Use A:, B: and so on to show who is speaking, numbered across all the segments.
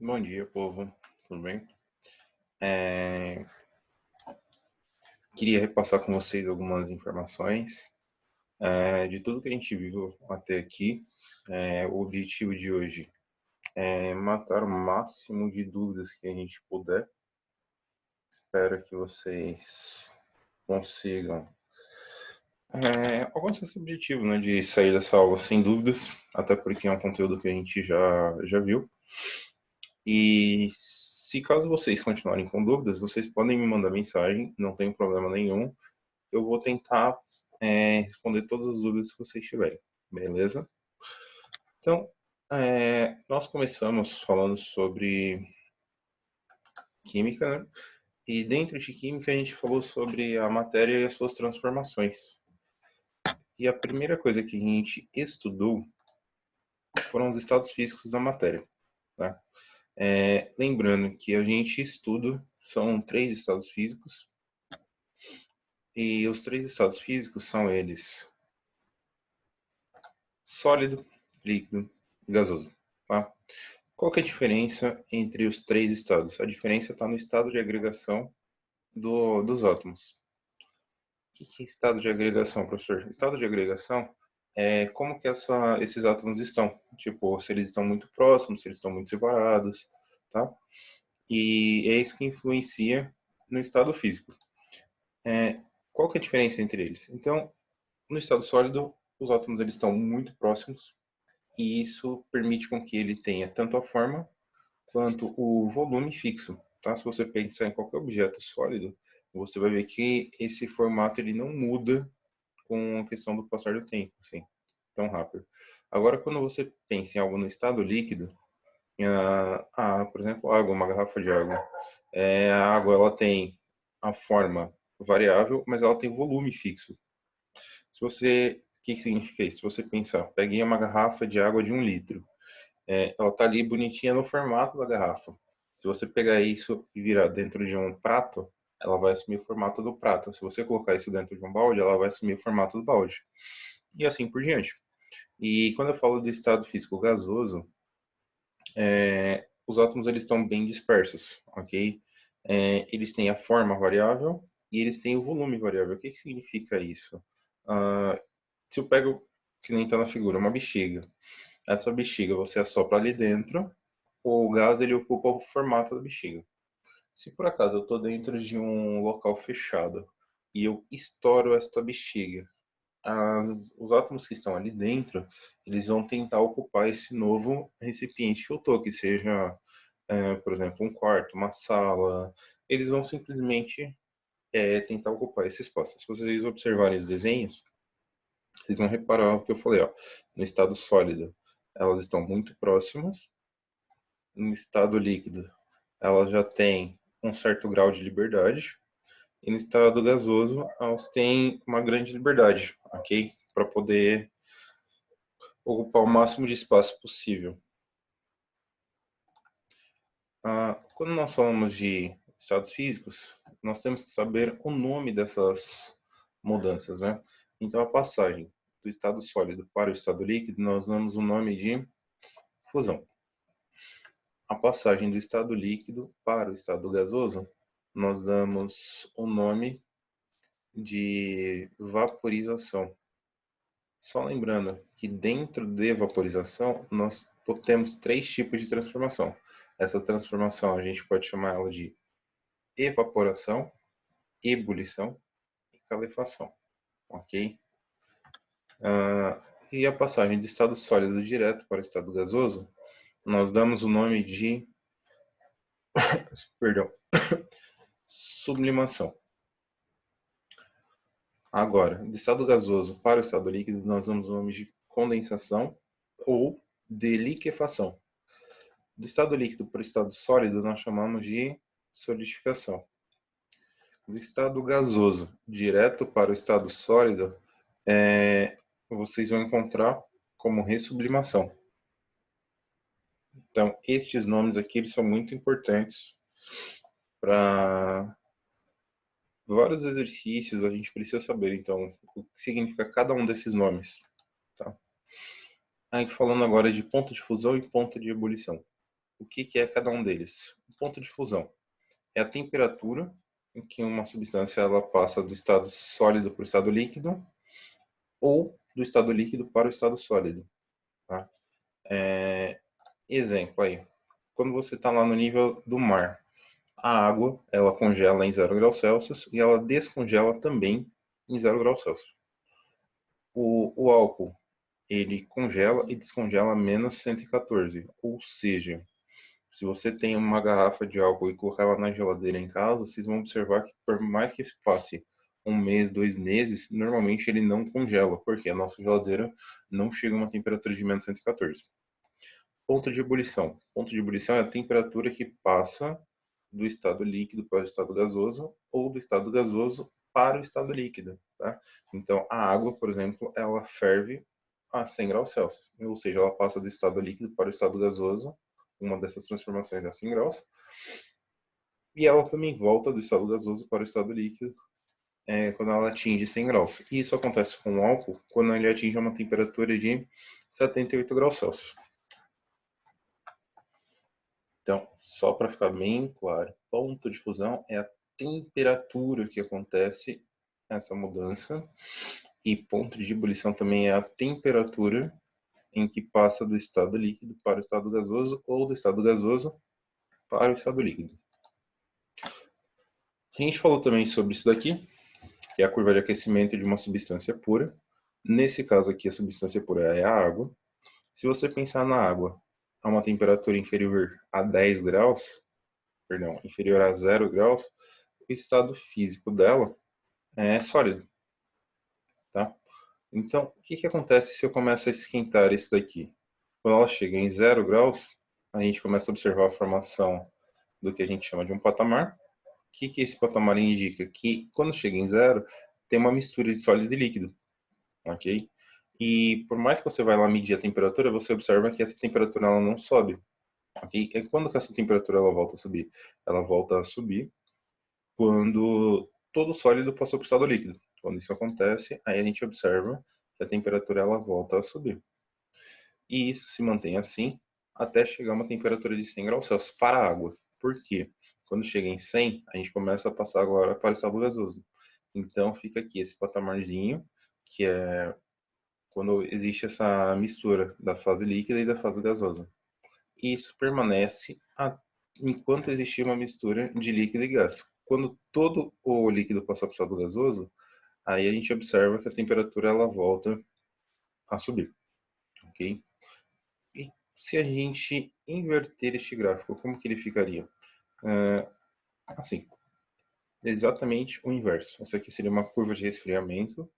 A: Bom dia, povo. Tudo bem? É, Queria repassar com vocês algumas informações de tudo que a gente viu até aqui. O objetivo de hoje é matar o máximo de dúvidas que a gente puder. Espero que vocês consigam alcançar esse objetivo, né, de sair dessa aula sem dúvidas, até porque é um conteúdo que a gente já viu. E se caso vocês continuarem com dúvidas, vocês podem me mandar mensagem, não tem problema nenhum. Eu vou tentar responder todas as dúvidas que vocês tiverem, beleza? Então, nós começamos falando sobre química, né? E dentro de química a gente falou sobre a matéria e as suas transformações. E a primeira coisa que a gente estudou foram os estados físicos da matéria, tá? Lembrando que a gente estuda, são 3 estados físicos, e os 3 estados físicos são eles: sólido, líquido e gasoso, tá? Qual que é a diferença entre os 3 estados? A diferença está no estado de agregação dos átomos. O que é estado de agregação, professor? Estado de agregação é como que esses átomos estão. Tipo, se eles estão muito próximos, se eles estão muito separados, tá? E é isso que influencia no estado físico. Qual que é a diferença entre eles? Então, no estado sólido, os átomos eles estão muito próximos e isso permite com que ele tenha tanto a forma quanto o volume fixo, tá? Se você pensar em qualquer objeto sólido, você vai ver que esse formato ele não muda com a questão do passar do tempo, assim, tão rápido. Agora, quando você pensa em algo no estado líquido, por exemplo, água, uma garrafa de água, a água ela tem a forma variável, mas ela tem volume fixo. O que significa isso? Se você pensar, peguei uma garrafa de água de 1 litro, ela tá ali bonitinha no formato da garrafa. Se você pegar isso e virar dentro de um prato, ela vai assumir o formato do prato. Se você colocar isso dentro de um balde, ela vai assumir o formato do balde. E assim por diante. E quando eu falo do estado físico gasoso, os átomos eles estão bem dispersos, ok? Eles têm a forma variável e eles têm o volume variável. O que significa isso? Ah, Se eu pego, que nem está na figura, uma bexiga. Essa bexiga você assopra ali dentro, o gás ele ocupa o formato da bexiga. Se por acaso eu estou dentro de um local fechado e eu estouro esta bexiga, os átomos que estão ali dentro, eles vão tentar ocupar esse novo recipiente que eu estou, que seja, por exemplo, um quarto, uma sala. Eles vão simplesmente tentar ocupar esse espaço. Se vocês observarem os desenhos, vocês vão reparar o que eu falei, ó. No estado sólido, elas estão muito próximas. No estado líquido, ela já tem um certo grau de liberdade. E no estado gasoso, elas têm uma grande liberdade, ok? Para poder ocupar o máximo de espaço possível. Quando nós falamos de estados físicos, nós temos que saber o nome dessas mudanças, né? Então, a passagem do estado sólido para o estado líquido, nós damos o nome de fusão. A passagem do estado líquido para o estado gasoso, nós damos o nome de vaporização. Só lembrando que dentro de vaporização nós temos 3 tipos de transformação. Essa transformação a gente pode chamar ela de evaporação, ebulição e calefação, ok? E a passagem de estado sólido direto para o estado gasoso, nós damos o nome de, perdão, sublimação. Agora, de estado gasoso para o estado líquido, nós damos o nome de condensação ou de liquefação. Do estado líquido para o estado sólido, nós chamamos de solidificação. Do estado gasoso direto para o estado sólido, vocês vão encontrar como ressublimação. Então, estes nomes aqui eles são muito importantes para vários exercícios, a gente precisa saber, então, o que significa cada um desses nomes. Tá? Aí, falando agora de ponto de fusão e ponto de ebulição. O que é cada um deles? O ponto de fusão é a temperatura em que uma substância ela passa do estado sólido para o estado líquido ou do estado líquido para o estado sólido. Tá? Exemplo aí, quando você está lá no nível do mar, a água ela congela em 0 graus Celsius e ela descongela também em 0 graus Celsius. O álcool ele congela e descongela a menos 114, ou seja, se você tem uma garrafa de álcool e colocar ela na geladeira em casa, vocês vão observar que por mais que passe um mês, 2 meses, normalmente ele não congela, porque a nossa geladeira não chega a uma temperatura de menos 114. Ponto de ebulição. Ponto de ebulição é a temperatura que passa do estado líquido para o estado gasoso ou do estado gasoso para o estado líquido. Tá? Então, a água, por exemplo, ela ferve a 100 graus Celsius, ou seja, ela passa do estado líquido para o estado gasoso, uma dessas transformações é a 100 graus, e ela também volta do estado gasoso para o estado líquido quando ela atinge 100 graus. E isso acontece com o álcool quando ele atinge uma temperatura de 78 graus Celsius. Então, só para ficar bem claro, ponto de fusão é a temperatura que acontece essa mudança, e ponto de ebulição também é a temperatura em que passa do estado líquido para o estado gasoso ou do estado gasoso para o estado líquido. A gente falou também sobre isso daqui, que é a curva de aquecimento de uma substância pura. Nesse caso aqui, a substância pura é a água. Se você pensar na água a uma temperatura inferior a 10 graus, perdão, inferior a 0 graus, o estado físico dela é sólido, tá? Então, o que acontece se eu começo a esquentar isso daqui? Quando ela chega em 0 graus, a gente começa a observar a formação do que a gente chama de um patamar. O que esse patamar indica? Que quando chega em 0, tem uma mistura de sólido e líquido, ok? E por mais que você vá lá medir a temperatura, você observa que essa temperatura ela não sobe, ok? E quando que essa temperatura ela volta a subir? Ela volta a subir quando todo o sólido passou para o estado líquido. Quando isso acontece, aí a gente observa que a temperatura ela volta a subir. E isso se mantém assim até chegar a uma temperatura de 100 graus Celsius para a água. Por quê? Quando chega em 100, a gente começa a passar agora para o estado gasoso. Então fica aqui esse patamarzinho, que é quando existe essa mistura da fase líquida e da fase gasosa. E isso permanece enquanto existir uma mistura de líquido e gás. Quando todo o líquido passar para o estado gasoso, aí a gente observa que a temperatura ela volta a subir, ok? E se a gente inverter este gráfico, como que ele ficaria? Assim, exatamente o inverso. Essa aqui seria uma curva de resfriamento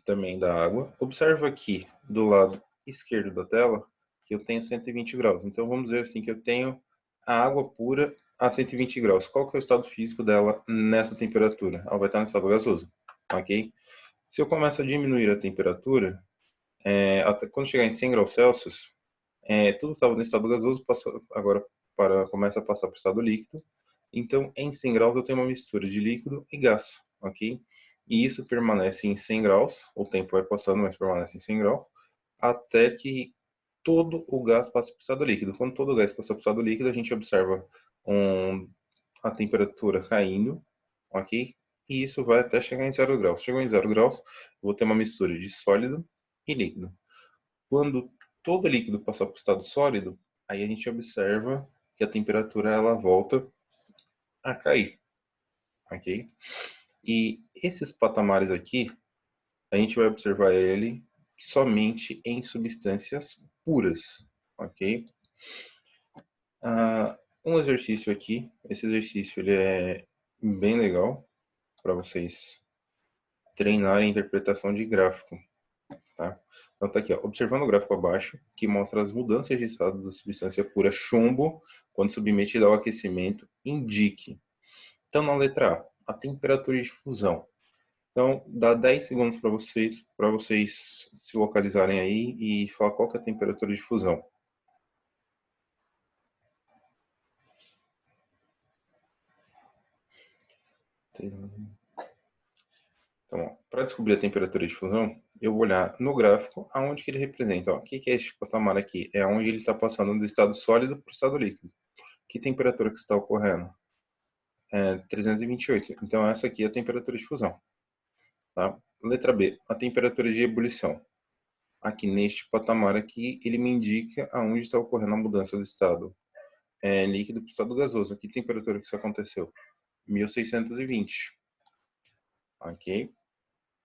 A: também da água. Observa aqui do lado esquerdo da tela que eu tenho 120 graus. Então vamos dizer assim que eu tenho a água pura a 120 graus. Qual que é o estado físico dela nessa temperatura? Ela vai estar no estado gasoso, ok? Se eu começo a diminuir a temperatura, até quando chegar em 100 graus Celsius, tudo estava no estado gasoso, agora começa a passar para o estado líquido. Então, em 100 graus eu tenho uma mistura de líquido e gás, ok? E isso permanece em 100 graus, o tempo vai passando, mas permanece em 100 graus, até que todo o gás passe para o estado líquido. Quando todo o gás passa para o estado líquido, a gente observa a temperatura caindo, ok? E isso vai até chegar em 0 graus. Chegou em 0 graus, eu vou ter uma mistura de sólido e líquido. Quando todo líquido passar para o estado sólido, aí a gente observa que a temperatura ela volta a cair, ok? E esses patamares aqui, a gente vai observar ele somente em substâncias puras, ok? Um exercício aqui, esse exercício ele é bem legal para vocês treinarem a interpretação de gráfico, tá? Então tá aqui, ó, observando o gráfico abaixo, que mostra as mudanças de estado da substância pura chumbo quando submetida ao aquecimento, indique. Então na letra A temperatura de fusão. Então dá 10 segundos para vocês se localizarem aí e falar qual que é a temperatura de fusão. Então, para descobrir a temperatura de fusão, eu vou olhar no gráfico aonde que ele representa. Ó, o que é este patamar aqui? É onde ele está passando do estado sólido para o estado líquido. Que temperatura que está ocorrendo? 328. Então, essa aqui é a temperatura de fusão. Tá? Letra B, a temperatura de ebulição. Aqui neste patamar aqui, ele me indica aonde está ocorrendo a mudança do estado líquido para o estado gasoso. Que temperatura que isso aconteceu? 1620. Ok?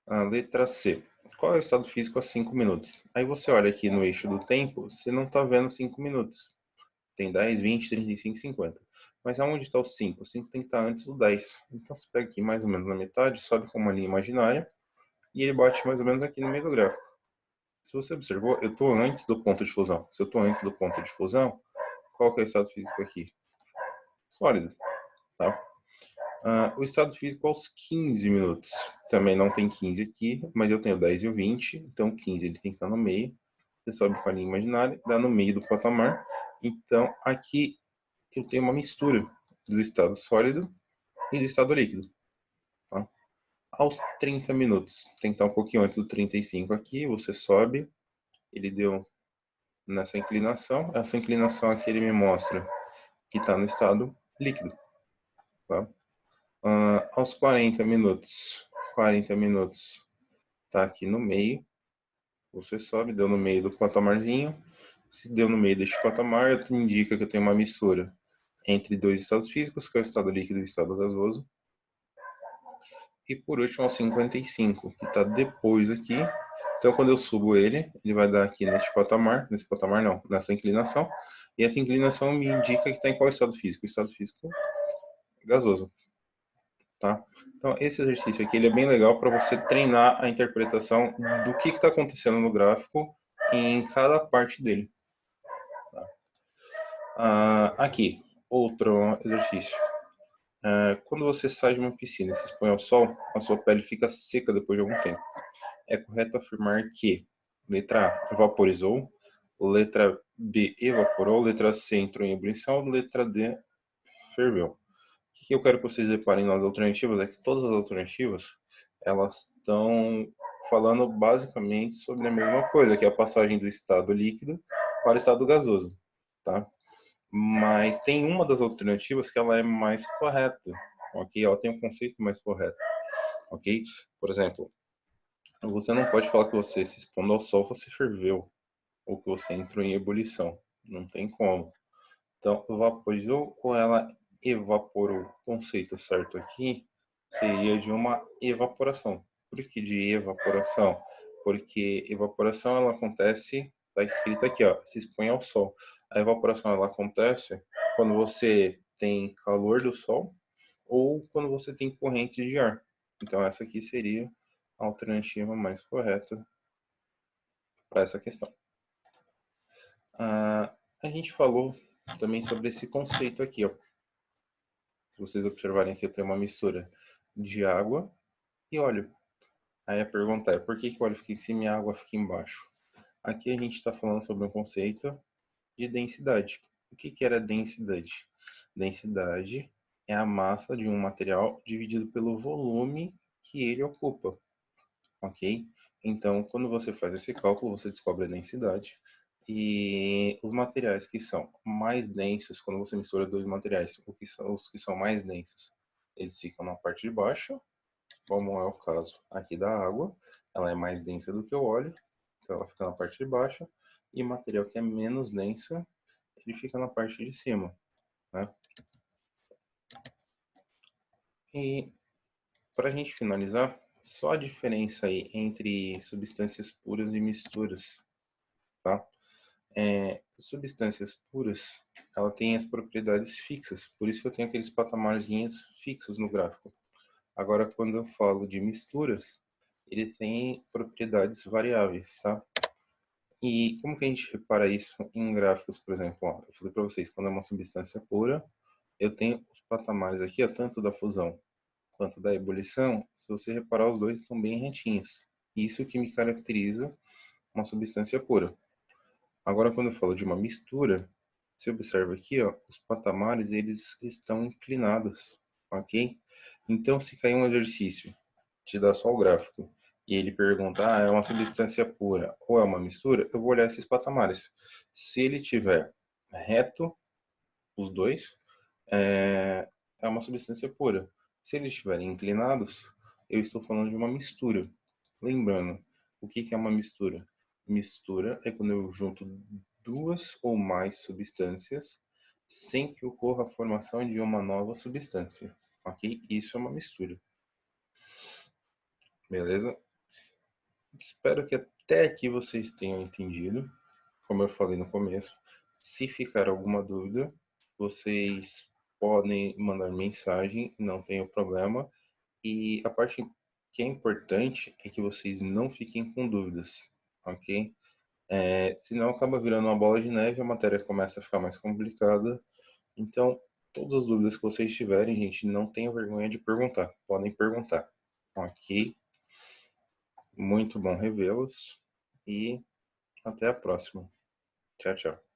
A: A letra C. Qual é o estado físico a 5 minutos? Aí você olha aqui no eixo do tempo, você não está vendo 5 minutos. Tem 10, 20, 35, 50. Mas aonde está o 5? O 5 tem que estar antes do 10. Então você pega aqui mais ou menos na metade, sobe com uma linha imaginária, e ele bate mais ou menos aqui no meio do gráfico. Se você observou, eu estou antes do ponto de fusão. Se eu estou antes do ponto de fusão, qual que é o estado físico aqui? Sólido. Tá? O estado físico aos 15 minutos. Também não tem 15 aqui, mas eu tenho 10 e o 20, então 15 ele tem que estar no meio. Você sobe com a linha imaginária, dá no meio do patamar. Então aqui eu tenho uma mistura do estado sólido e do estado líquido. Tá? Aos 30 minutos, tem que estar um pouquinho antes do 35 aqui, você sobe, ele deu nessa inclinação. Essa inclinação aqui ele me mostra que está no estado líquido. Tá? Aos 40 minutos, 40 minutos, tá aqui no meio. Você sobe, deu no meio do patamarzinho. Se deu no meio deste patamar, indica que eu tenho uma mistura entre dois estados físicos, que é o estado líquido e o estado gasoso. E por último, aos 55, que está depois aqui. Então, quando eu subo ele, ele vai dar aqui nesse patamar não, nessa inclinação. E essa inclinação me indica que está em qual estado físico? Estado físico gasoso. Tá? Então, esse exercício aqui ele é bem legal para você treinar a interpretação do que está acontecendo no gráfico em cada parte dele. Tá? Aqui, outro exercício. Quando você sai de uma piscina e se expõe ao sol, a sua pele fica seca depois de algum tempo. É correto afirmar que letra A, vaporizou, letra B, evaporou, letra C, entrou em ebulição, letra D, ferveu. O que eu quero que vocês reparem nas alternativas é que todas as alternativas elas estão falando basicamente sobre a mesma coisa, que é a passagem do estado líquido para o estado gasoso, tá? Mas tem uma das alternativas que ela é mais correta, ok? Ela tem um conceito mais correto, ok? Por exemplo, você não pode falar que você se expondo ao sol, você ferveu, ou que você entrou em ebulição. Não tem como. Então, vaporizou ou ela evaporou? O conceito certo aqui seria de uma evaporação. Por que de evaporação? Porque evaporação ela acontece, está escrito aqui, ó, se expõe ao sol. A evaporação ela acontece quando você tem calor do sol ou quando você tem corrente de ar. Então essa aqui seria a alternativa mais correta para essa questão. A gente falou também sobre esse conceito aqui, ó. Se vocês observarem aqui, eu tenho uma mistura de água e óleo. Aí a pergunta é, por que o óleo fica em cima e a água fica embaixo? Aqui a gente está falando sobre um conceito de densidade. O que era densidade? Densidade é a massa de um material dividido pelo volume que ele ocupa, ok? Então, quando você faz esse cálculo, você descobre a densidade. E os materiais que são mais densos, quando você mistura dois materiais, os que são mais densos, eles ficam na parte de baixo, como é o caso aqui da água. Ela é mais densa do que o óleo, então ela fica na parte de baixo. E o material que é menos denso, ele fica na parte de cima, né? E para a gente finalizar, só a diferença aí entre substâncias puras e misturas, tá? Substâncias puras, ela tem as propriedades fixas, por isso que eu tenho aqueles patamarzinhos fixos no gráfico. Agora, quando eu falo de misturas, eles têm propriedades variáveis, tá? E como que a gente repara isso em gráficos, por exemplo? Ó, eu falei para vocês, quando é uma substância pura, eu tenho os patamares aqui, ó, tanto da fusão quanto da ebulição. Se você reparar, os dois estão bem retinhos. Isso que me caracteriza uma substância pura. Agora, quando eu falo de uma mistura, você observa aqui, ó, os patamares eles estão inclinados, ok? Então, se cair um exercício, te dá só o gráfico, e ele pergunta, é uma substância pura ou é uma mistura, eu vou olhar esses patamares. Se ele tiver reto, os dois, é uma substância pura. Se eles estiverem inclinados, eu estou falando de uma mistura. Lembrando, o que é uma mistura? Mistura é quando eu junto duas ou mais substâncias sem que ocorra a formação de uma nova substância. Ok? Isso é uma mistura. Beleza? Espero que até aqui vocês tenham entendido. Como eu falei no começo, se ficar alguma dúvida, vocês podem mandar mensagem, não tem problema. E a parte que é importante é que vocês não fiquem com dúvidas, ok? Senão acaba virando uma bola de neve, a matéria começa a ficar mais complicada. Então, todas as dúvidas que vocês tiverem, gente, não tenham vergonha de perguntar. Podem perguntar, ok? Muito bom revê-los e até a próxima. Tchau, tchau.